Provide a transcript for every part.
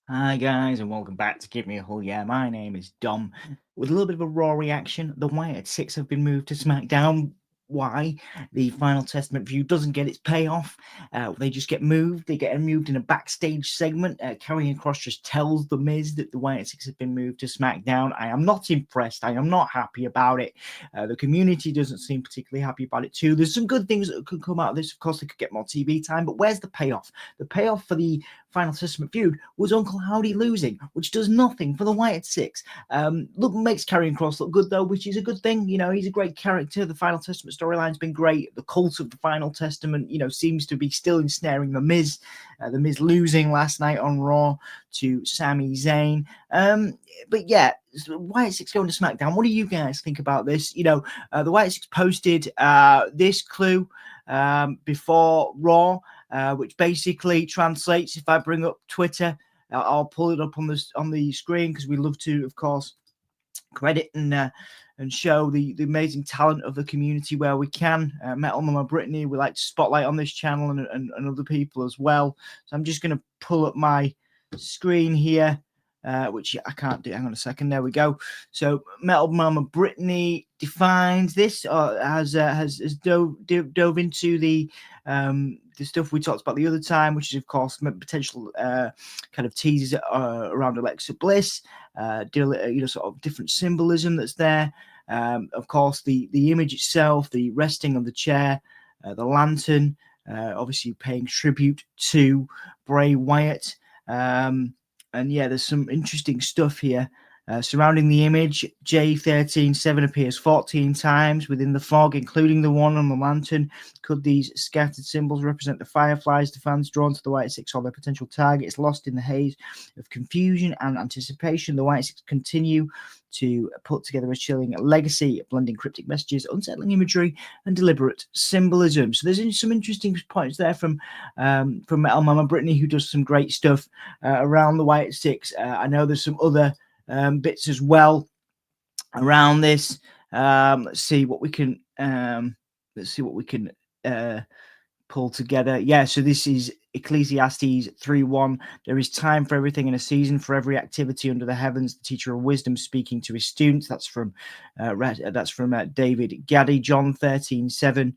Hi guys, and welcome back to Give Me a Hug. Yeah, my name is Dom. With a little bit of a raw reaction, the Wyatt Sicks have been moved to SmackDown. Why? The Final Testament view doesn't get its payoff. They just get moved. They get moved in a backstage segment. Karrion Kross just tells The Miz that the Wyatt Sicks have been moved to SmackDown. I am not impressed. I am not happy about it. The community doesn't seem particularly happy about it too. There's some good things that could come out of this. Of course, they could get more TV time, but where's the payoff? The payoff for the Final Testament feud was Uncle Howdy losing, which does nothing for the Wyatt Sicks. Look, makes Karrion Kross look good though, which is a good thing. You know, he's a great character. The Final Testament storyline's been great. The cult of the Final Testament, seems to be still ensnaring the Miz. The Miz losing last night on Raw to Sami Zayn. But yeah, Wyatt Sicks going to SmackDown. What do you guys think about this? The Wyatt Sicks posted this clue before Raw. Which basically translates, if I bring up Twitter, I'll pull it up on the screen because we love to, of course, credit and show the amazing talent of the community where we can. Metal Mama Brittany, we like to spotlight on this channel and other people as well. So I'm just going to pull up my screen here. Which I can't do. Hang on a second. There we go. So Metal Mama Brittany defines this, has dove into the stuff we talked about the other time, which is of course potential kind of teases around Alexa Bliss, sort of different symbolism that's there. Of course, the image itself, the resting on the chair, the lantern, obviously paying tribute to Bray Wyatt. And yeah, there's some interesting stuff here. Surrounding the image, J13-7 appears 14 times within the fog, including the one on the lantern. Could these scattered symbols represent the fireflies the fans drawn to the Wyatt Sicks or their potential targets? Lost in the haze of confusion and anticipation, the Wyatt Sicks continue to put together a chilling legacy, blending cryptic messages, unsettling imagery, and deliberate symbolism. So there's some interesting points there from Metal Mama Brittany, who does some great stuff around the Wyatt Sicks. I know there's some other bits as well around this. Let's see what we can pull together. Yeah, so this is Ecclesiastes 3:1. There is time for everything in a season, for every activity under the heavens. The teacher of wisdom speaking to his students. That's from David Gaddy. John 13:7.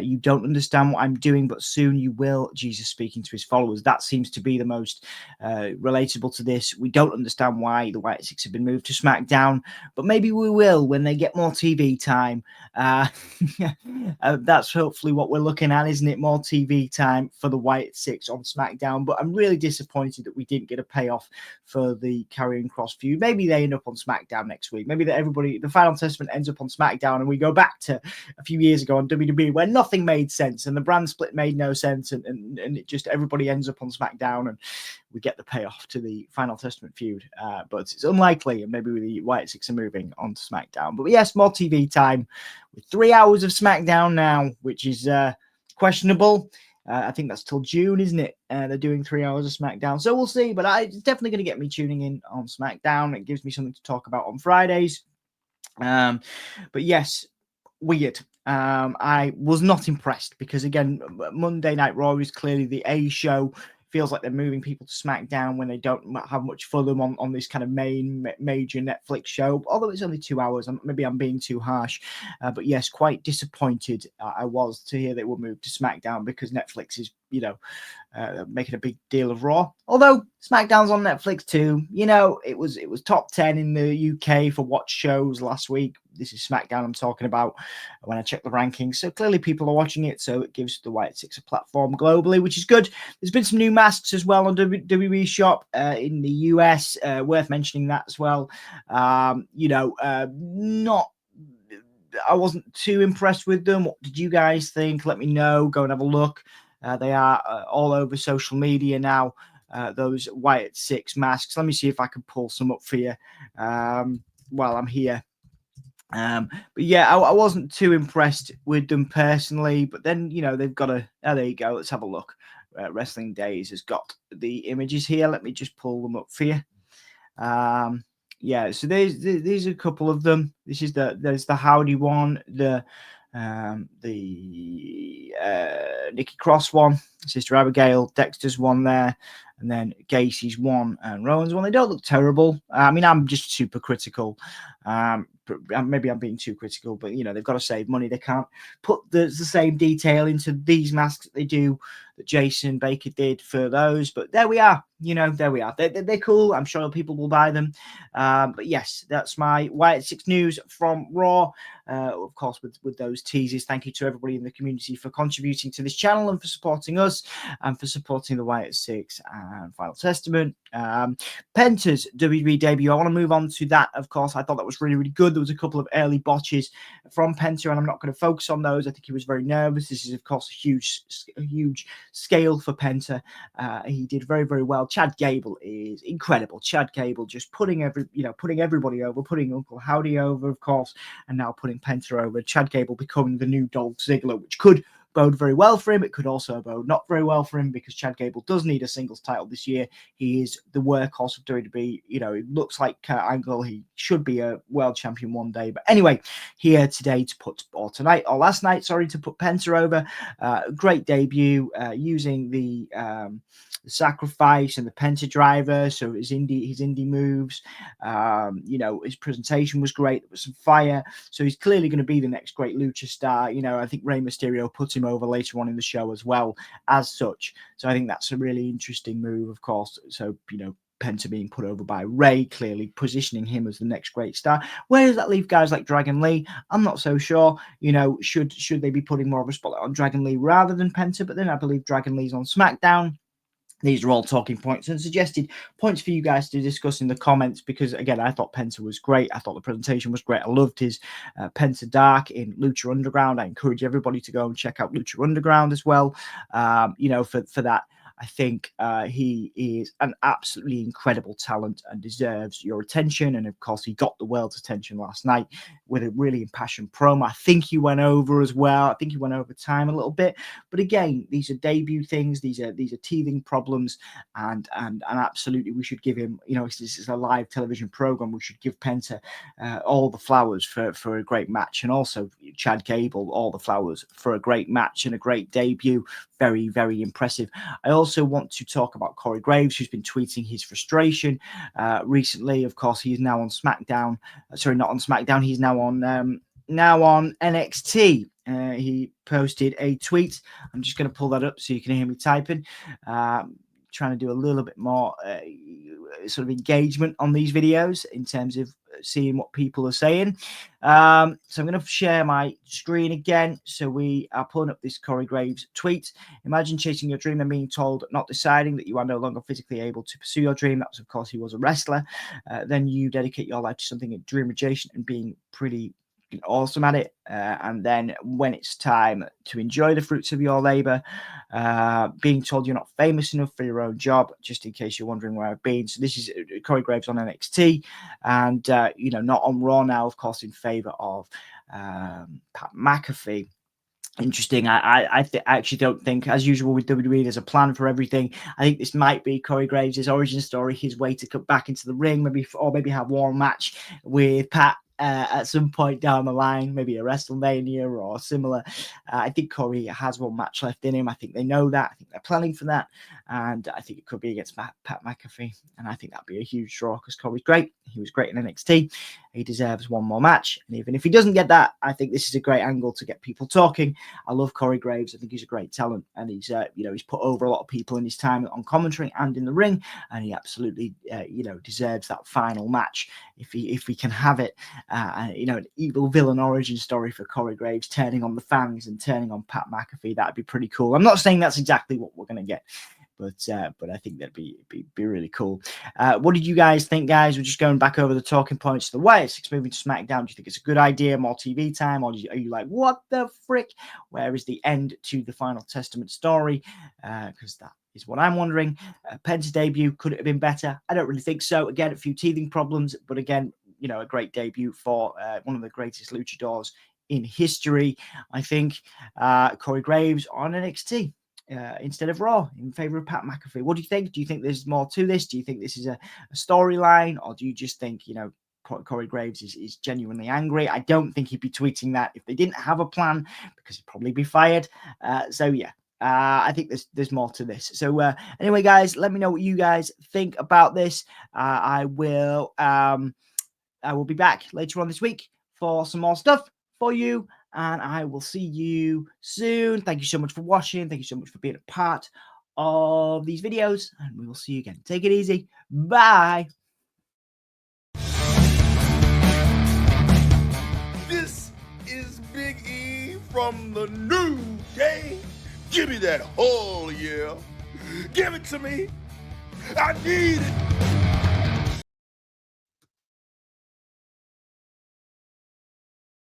You don't understand what I'm doing, but soon you will. Jesus speaking to his followers. That seems to be the most relatable to this. We don't understand why the Wyatt Sicks have been moved to SmackDown, but maybe we will when they get more TV time. That's hopefully what we're looking at, isn't it? More TV time for the Wyatt Sicks on SmackDown. But I'm really disappointed that we didn't get a payoff for the Karrion Kross feud. Maybe they end up on SmackDown next week. Maybe the Final Testament ends up on SmackDown and we go back to a few years ago on WWE where nothing made sense and the brand split made no sense and it just everybody ends up on SmackDown and we get the payoff to the Final Testament feud. But it's unlikely, and maybe the Wyatt Sicks are moving on to SmackDown. But yes, more TV time with 3 hours of SmackDown now, which is questionable. I think that's till June, isn't it? They're doing 3 hours of SmackDown. So we'll see. But it's definitely going to get me tuning in on SmackDown. It gives me something to talk about on Fridays. But yes, weird. I was not impressed because, again, Monday Night Raw is clearly the A show. Feels like they're moving people to SmackDown when they don't have much for them on this kind of major Netflix show. Although it's only 2 hours, maybe I'm being too harsh. But yes, quite disappointed I was to hear they were moved to SmackDown because Netflix is, making a big deal of Raw. Although SmackDown's on Netflix too. It was top 10 in the UK for watch shows last week. This is SmackDown I'm talking about when I check the rankings. So clearly people are watching it. So it gives the Wyatt Sicks a platform globally, which is good. There's been some new masks as well on WWE Shop in the US. Worth mentioning that as well. I wasn't too impressed with them. What did you guys think? Let me know. Go and have a look. They are all over social media now, those Wyatt Sicks masks. Let me see if I can pull some up for you while I'm here. But yeah, I wasn't too impressed with them personally. But then, they've got there you go. Let's have a look. Wrestling Days has got the images here. Let me just pull them up for you. Yeah, so there's a couple of them. There's the Howdy one, the Nikki Cross one, Sister Abigail, Dexter's one there, and then Gacy's 1 and Rowan's 1. They don't look terrible. I mean, I'm just super critical. Maybe I'm being too critical, but they've got to save money. They can't put the same detail into these masks that they do that Jason Baker did for those. But there we are. There we are. They're cool. I'm sure people will buy them. But yes, that's my Wyatt Sicks news from Raw. Of course, with those teasers. Thank you to everybody in the community for contributing to this channel and for supporting us and for supporting the Wyatt Sicks and Final Testament. Penta's WWE debut. I want to move on to that. Of course, I thought that was really, really good. There was a couple of early botches from Penta, and I'm not going to focus on those. I think he was very nervous. This is, of course, a huge scale for Penta. He did very, very well. Chad Gable is incredible. Chad Gable just putting everybody over, putting Uncle Howdy over, of course, and now putting Penta over. Chad Gable becoming the new Dolph Ziggler, which could bode very well for him. It could also bode not very well for him because Chad Gable does need a singles title this year. He is the workhorse of WWE. It looks like Kurt Angle. He should be a world champion one day. But anyway, here today to put, or last night, to put Penta over. Great debut using the sacrifice and the Penta driver. So his indie moves. His presentation was great. There was some fire. So he's clearly going to be the next great lucha star. I think Rey Mysterio put him over later on in the show as well as such. So I think that's a really interesting move, of course. So, Penta being put over by Rey, clearly positioning him as the next great star. Where does that leave guys like Dragon Lee? I'm not so sure. Should they be putting more of a spotlight on Dragon Lee rather than Penta? But then I believe Dragon Lee's on SmackDown. These are all talking points and suggested points for you guys to discuss in the comments because, again, I thought Penta was great. I thought the presentation was great. I loved his Penta Dark in Lucha Underground. I encourage everybody to go and check out Lucha Underground as well, for that. I think he is an absolutely incredible talent and deserves your attention. And, of course, he got the world's attention last night with a really impassioned promo. I think he went over as well. I think he went over time a little bit. But, again, these are debut things. These are teething problems. And absolutely we should give him, this is a live television program. We should give Penta all the flowers for a great match. And also Chad Gable, all the flowers for a great match and a great debut. Very, very impressive. I also want to talk about Corey Graves, who's been tweeting his frustration recently. Of course, he is now on SmackDown. Sorry, not on SmackDown. He's now on NXT. He posted a tweet. I'm just going to pull that up so you can hear me typing. Trying to do a little bit more sort of engagement on these videos in terms of seeing what people are saying. So I'm going to share my screen again. So we are pulling up this Corey Graves tweet. Imagine chasing your dream and being told, not deciding that you are no longer physically able to pursue your dream. That was, of course, he was a wrestler. Then you dedicate your life to something in dream adjacent and being pretty awesome at it, and then when it's time to enjoy the fruits of your labor, being told you're not famous enough for your own job, just in case you're wondering where I've been. So this is Corey Graves on NXT, and not on Raw now, of course, in favor of Pat McAfee. Interesting. I actually don't think, as usual with WWE, there's a plan for everything. I think this might be Corey Graves' origin story, his way to come back into the ring, maybe have one match with Pat at some point down the line, maybe a WrestleMania or similar. I think Corey has one match left in him. I think they know that. I think they're planning for that. And I think it could be against Pat McAfee. And I think that'd be a huge draw because Corey's great. He was great in NXT. He deserves one more match. And even if he doesn't get that, I think this is a great angle to get people talking. I love Corey Graves. I think he's a great talent. And he's, he's put over a lot of people in his time on commentary and in the ring. And he absolutely, deserves that final match if he can have it. An evil villain origin story for Corey Graves, turning on the fans and turning on Pat McAfee. That'd be pretty cool. I'm not saying that's exactly what we're going to get, but I think that'd be really cool. What did you guys think, guys? We're just going back over the talking points. The Wyatt Sicks moving to SmackDown. Do you think it's a good idea, more TV time, or are you like, what the frick? Where is the end to the Final Testament story? Because that is what I'm wondering. Penta's debut, could it have been better? I don't really think so. Again, a few teething problems, but again, a great debut for one of the greatest luchadors in history. I think Corey Graves on NXT instead of Raw in favor of Pat McAfee. What do you think? Do you think there's more to this? Do you think this is a storyline, or do you just think, Corey Graves is genuinely angry? I don't think he'd be tweeting that if they didn't have a plan, because he'd probably be fired. So yeah, I think there's more to this. So anyway, guys, let me know what you guys think about this. I will be back later on this week for some more stuff for you, and I will see you soon. Thank you so much for watching. Thank you so much for being a part of these videos, and we will see you again. Take it easy. Bye. This is Big E from the New Day. Give me that hole, yeah. Give it to me. I need it.